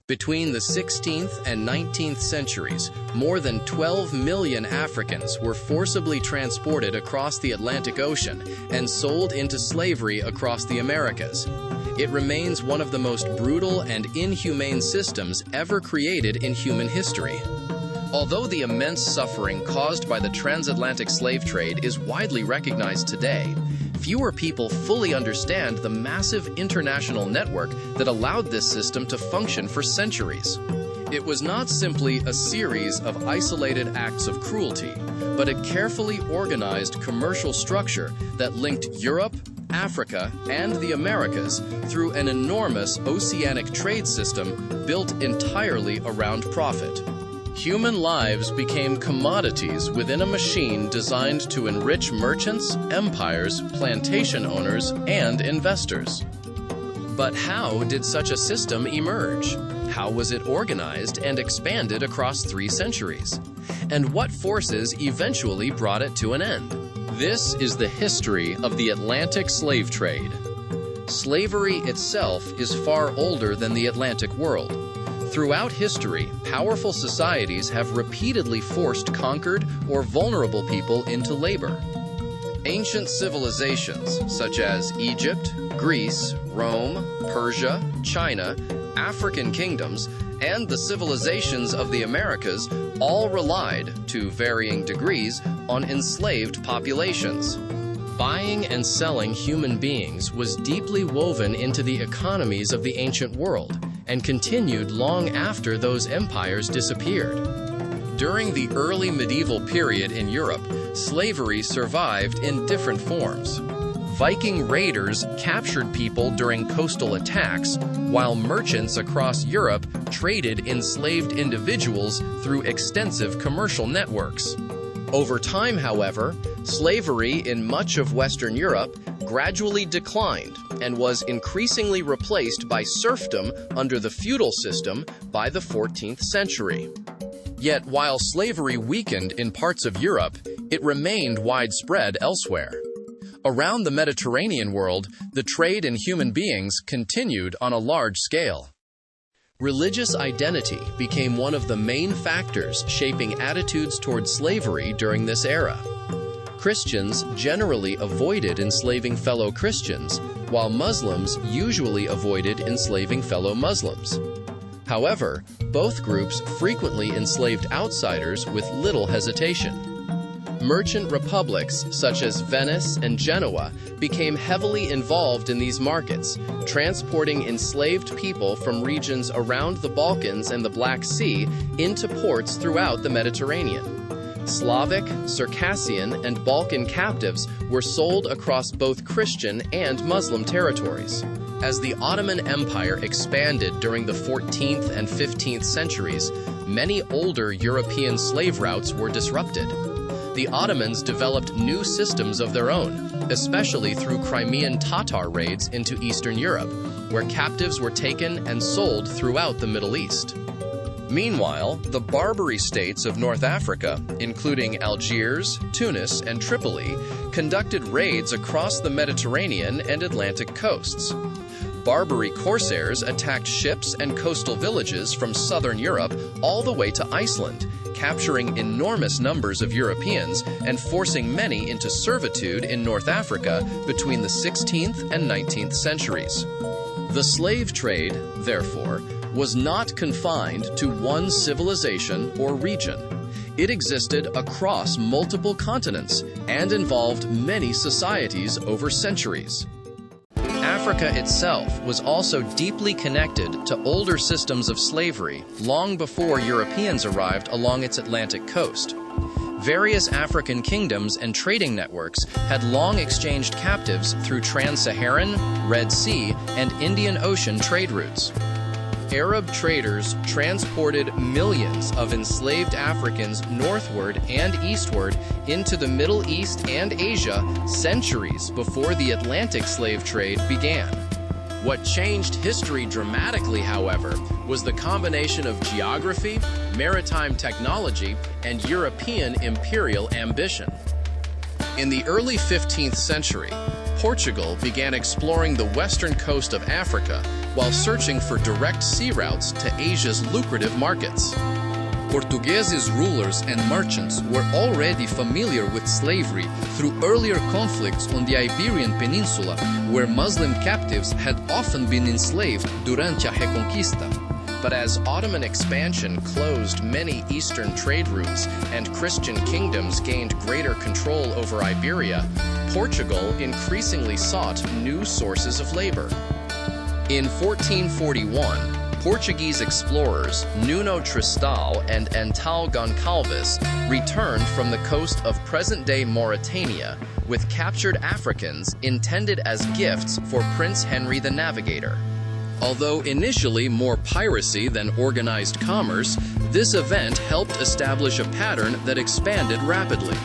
Between the 16th and 19th centuries, more than 12 million Africans were forcibly transported across the Atlantic Ocean and sold into slavery across the Americas. It remains one of the most brutal and inhumane systems ever created in human history. Although the immense suffering caused by the transatlantic slave trade is widely recognized today, fewer people fully understand the massive international network that allowed this system to function for centuries. It was not simply a series of isolated acts of cruelty, but a carefully organized commercial structure that linked Europe, Africa, and the Americas through an enormous oceanic trade system built entirely around profit. Human lives became commodities within a machine designed to enrich merchants, empires, plantation owners, and investors. But how did such a system emerge? How was it organized and expanded across 3 centuries? And what forces eventually brought it to an end? This is the history of the Atlantic slave trade. Slavery itself is far older than the Atlantic world. Throughout history, powerful societies have repeatedly forced conquered or vulnerable people into labor. Ancient civilizations such as Egypt, Greece, Rome, Persia, China, African kingdoms, and the civilizations of the Americas all relied, to varying degrees, on enslaved populations. Buying and selling human beings was deeply woven into the economies of the ancient world and continued long after those empires disappeared. During the early medieval period in Europe, slavery survived in different forms. Viking raiders captured people during coastal attacks, while merchants across Europe traded enslaved individuals through extensive commercial networks. Over time, however, slavery in much of Western Europe gradually declined and was increasingly replaced by serfdom under the feudal system by the 14th century. Yet, while slavery weakened in parts of Europe, it remained widespread elsewhere. Around the Mediterranean world, the trade in human beings continued on a large scale. Religious identity became one of the main factors shaping attitudes toward slavery during this era. Christians generally avoided enslaving fellow Christians, while Muslims usually avoided enslaving fellow Muslims. However, both groups frequently enslaved outsiders with little hesitation. Merchant republics such as Venice and Genoa became heavily involved in these markets, transporting enslaved people from regions around the Balkans and the Black Sea into ports throughout the Mediterranean. Slavic, Circassian, and Balkan captives were sold across both Christian and Muslim territories. As the Ottoman Empire expanded during the 14th and 15th centuries, many older European slave routes were disrupted. The Ottomans developed new systems of their own, especially through Crimean Tatar raids into Eastern Europe, where captives were taken and sold throughout the Middle East. Meanwhile, the Barbary states of North Africa, including Algiers, Tunis, and Tripoli, conducted raids across the Mediterranean and Atlantic coasts. Barbary corsairs attacked ships and coastal villages from southern Europe all the way to Iceland, capturing enormous numbers of Europeans and forcing many into servitude in North Africa between the 16th and 19th centuries. The slave trade, therefore, was not confined to one civilization or region. It existed across multiple continents and involved many societies over centuries. Africa itself was also deeply connected to older systems of slavery long before Europeans arrived along its Atlantic coast. Various African kingdoms and trading networks had long exchanged captives through Trans-Saharan, Red Sea, and Indian Ocean trade routes. Arab traders transported millions of enslaved Africans northward and eastward into the Middle East and Asia centuries before the Atlantic slave trade began. What changed history dramatically, however, was the combination of geography, maritime technology, and European imperial ambition. In the early 15th century, Portugal began exploring the western coast of Africa while searching for direct sea routes to Asia's lucrative markets. Portuguese rulers and merchants were already familiar with slavery through earlier conflicts on the Iberian Peninsula, where Muslim captives had often been enslaved durante a Reconquista. But as Ottoman expansion closed many eastern trade routes and Christian kingdoms gained greater control over Iberia, Portugal increasingly sought new sources of labor. In 1441, Portuguese explorers Nuno Tristal and Antão Gonçalves returned from the coast of present-day Mauritania with captured Africans intended as gifts for Prince Henry the Navigator. Although initially more piracy than organized commerce, this event helped establish a pattern that expanded rapidly.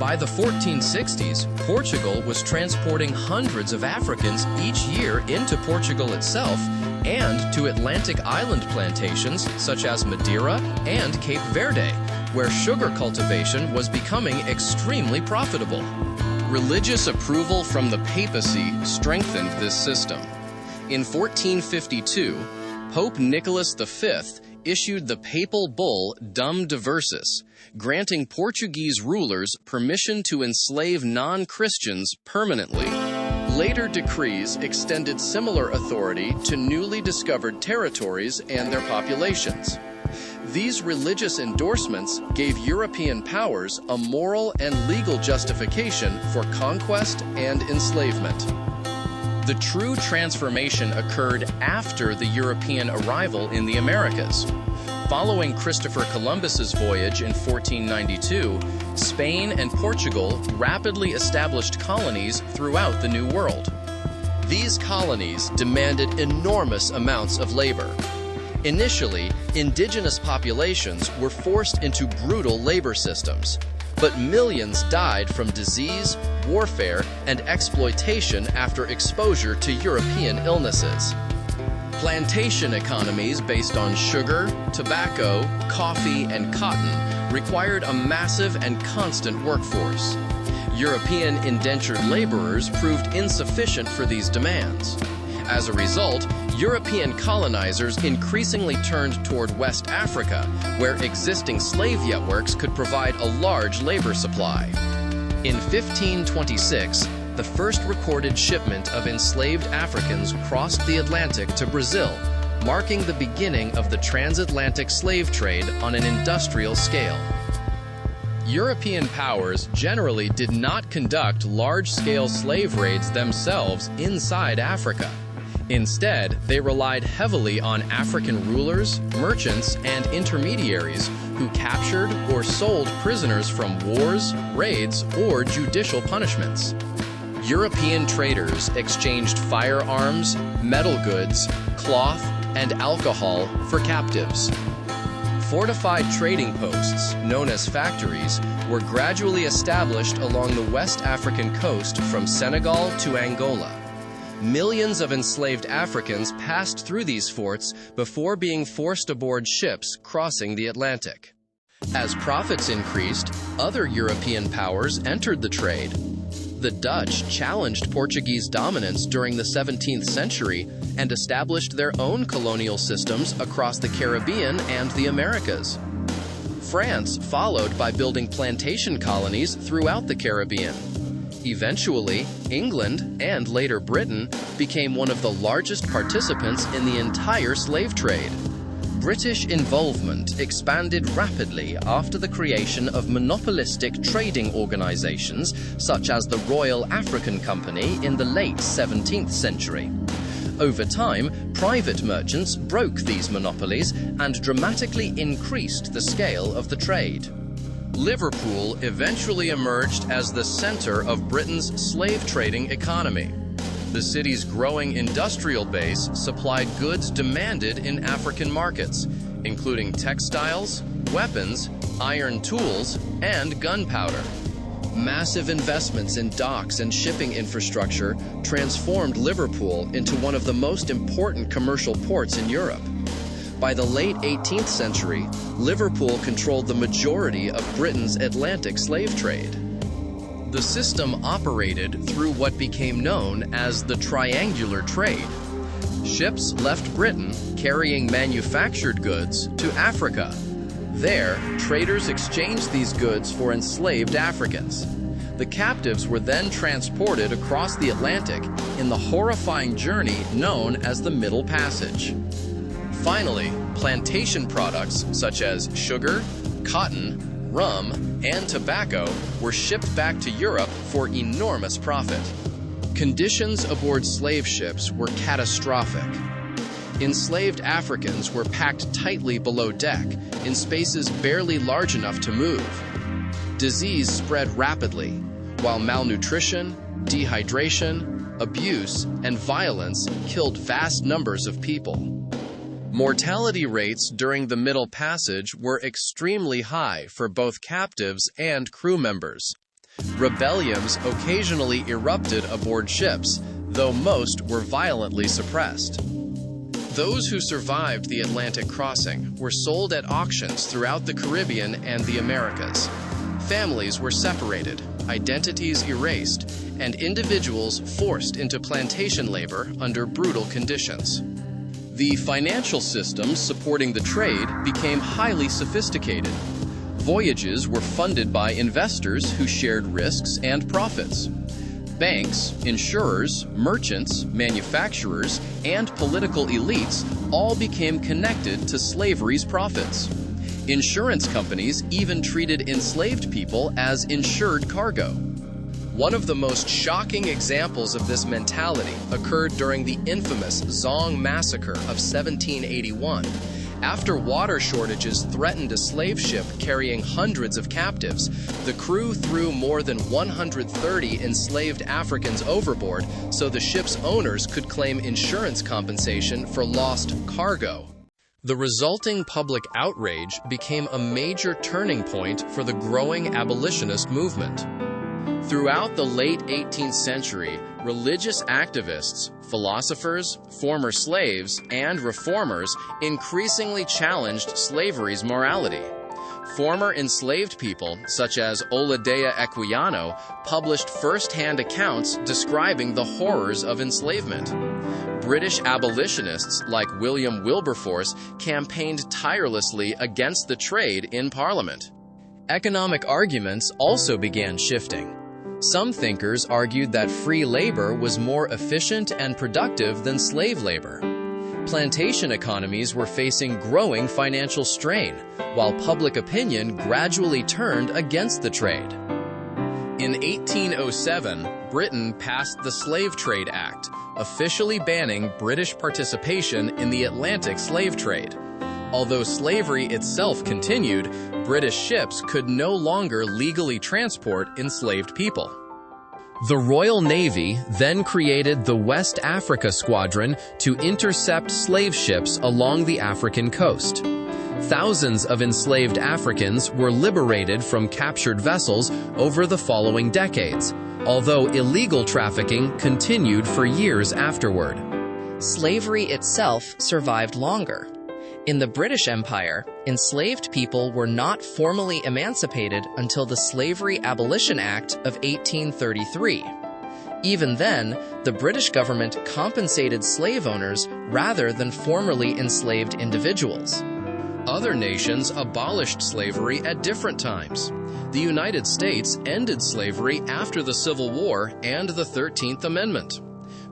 By the 1460s, Portugal was transporting hundreds of Africans each year into Portugal itself and to Atlantic island plantations such as Madeira and Cape Verde, where sugar cultivation was becoming extremely profitable. Religious approval from the papacy strengthened this system. In 1452, Pope Nicholas V issued the papal bull Dum Diversus, granting Portuguese rulers permission to enslave non-Christians permanently. Later decrees extended similar authority to newly discovered territories and their populations. These religious endorsements gave European powers a moral and legal justification for conquest and enslavement. The true transformation occurred after the European arrival in the Americas. Following Christopher Columbus's voyage in 1492, Spain and Portugal rapidly established colonies throughout the New World. These colonies demanded enormous amounts of labor. Initially, indigenous populations were forced into brutal labor systems, but millions died from disease, warfare, and exploitation after exposure to European illnesses. Plantation economies based on sugar, tobacco, coffee, and cotton required a massive and constant workforce. European indentured laborers proved insufficient for these demands. As a result, European colonizers increasingly turned toward West Africa, where existing slave networks could provide a large labor supply. In 1526, the first recorded shipment of enslaved Africans crossed the Atlantic to Brazil, marking the beginning of the transatlantic slave trade on an industrial scale. European powers generally did not conduct large-scale slave raids themselves inside Africa. Instead, they relied heavily on African rulers, merchants, and intermediaries who captured or sold prisoners from wars, raids, or judicial punishments. European traders exchanged firearms, metal goods, cloth, and alcohol for captives. Fortified trading posts, known as factories, were gradually established along the West African coast from Senegal to Angola. Millions of enslaved Africans passed through these forts before being forced aboard ships crossing the Atlantic. As profits increased, other European powers entered the trade. The Dutch challenged Portuguese dominance during the 17th century and established their own colonial systems across the Caribbean and the Americas. France followed by building plantation colonies throughout the Caribbean. Eventually, England, and later Britain, became one of the largest participants in the entire slave trade. British involvement expanded rapidly after the creation of monopolistic trading organizations such as the Royal African Company in the late 17th century. Over time, private merchants broke these monopolies and dramatically increased the scale of the trade. Liverpool eventually emerged as the center of Britain's slave trading economy. The city's growing industrial base supplied goods demanded in African markets, including textiles, weapons, iron tools, and gunpowder. Massive investments in docks and shipping infrastructure transformed Liverpool into one of the most important commercial ports in Europe. By the late 18th century, Liverpool controlled the majority of Britain's Atlantic slave trade. The system operated through what became known as the triangular trade. Ships left Britain carrying manufactured goods to Africa. There, traders exchanged these goods for enslaved Africans. The captives were then transported across the Atlantic in the horrifying journey known as the Middle Passage. Finally, plantation products such as sugar, cotton, rum, and tobacco were shipped back to Europe for enormous profit. Conditions aboard slave ships were catastrophic. Enslaved Africans were packed tightly below deck in spaces barely large enough to move. Disease spread rapidly, while malnutrition, dehydration, abuse, and violence killed vast numbers of people. Mortality rates during the Middle Passage were extremely high for both captives and crew members. Rebellions occasionally erupted aboard ships, though most were violently suppressed. Those who survived the Atlantic crossing were sold at auctions throughout the Caribbean and the Americas. Families were separated, identities erased, and individuals forced into plantation labor under brutal conditions. The financial systems supporting the trade became highly sophisticated. Voyages were funded by investors who shared risks and profits. Banks, insurers, merchants, manufacturers, and political elites all became connected to slavery's profits. Insurance companies even treated enslaved people as insured cargo. One of the most shocking examples of this mentality occurred during the infamous Zong Massacre of 1781. After water shortages threatened a slave ship carrying hundreds of captives, the crew threw more than 130 enslaved Africans overboard so the ship's owners could claim insurance compensation for lost cargo. The resulting public outrage became a major turning point for the growing abolitionist movement. Throughout the late 18th century, religious activists, philosophers, former slaves, and reformers increasingly challenged slavery's morality. Former enslaved people, such as Oladea Equiano, published first-hand accounts describing the horrors of enslavement. British abolitionists like William Wilberforce campaigned tirelessly against the trade in Parliament. Economic arguments also began shifting. Some thinkers argued that free labor was more efficient and productive than slave labor. Plantation economies were facing growing financial strain, while public opinion gradually turned against the trade. In 1807, Britain passed the Slave Trade Act, officially banning British participation in the Atlantic slave trade. Although slavery itself continued, British ships could no longer legally transport enslaved people. The Royal Navy then created the West Africa Squadron to intercept slave ships along the African coast. Thousands of enslaved Africans were liberated from captured vessels over the following decades, although illegal trafficking continued for years afterward. Slavery itself survived longer. In the British Empire, enslaved people were not formally emancipated until the Slavery Abolition Act of 1833. Even then, the British government compensated slave owners rather than formerly enslaved individuals. Other nations abolished slavery at different times. The United States ended slavery after the Civil War and the 13th Amendment.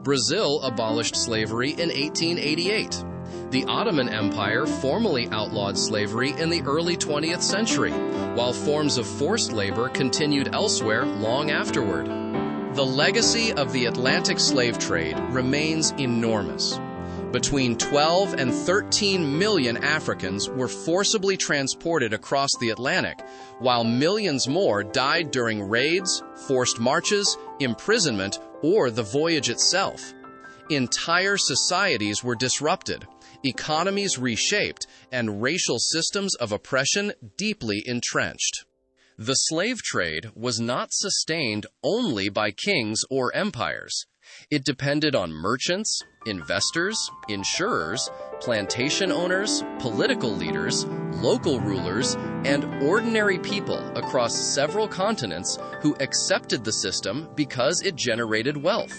Brazil abolished slavery in 1888. The Ottoman Empire formally outlawed slavery in the early 20th century, while forms of forced labor continued elsewhere long afterward. The legacy of the Atlantic slave trade remains enormous. Between 12 and 13 million Africans were forcibly transported across the Atlantic, while millions more died during raids, forced marches, imprisonment, or the voyage itself. Entire societies were disrupted, economies reshaped, and racial systems of oppression deeply entrenched. The slave trade was not sustained only by kings or empires. It depended on merchants, investors, insurers, plantation owners, political leaders, local rulers, and ordinary people across several continents who accepted the system because it generated wealth.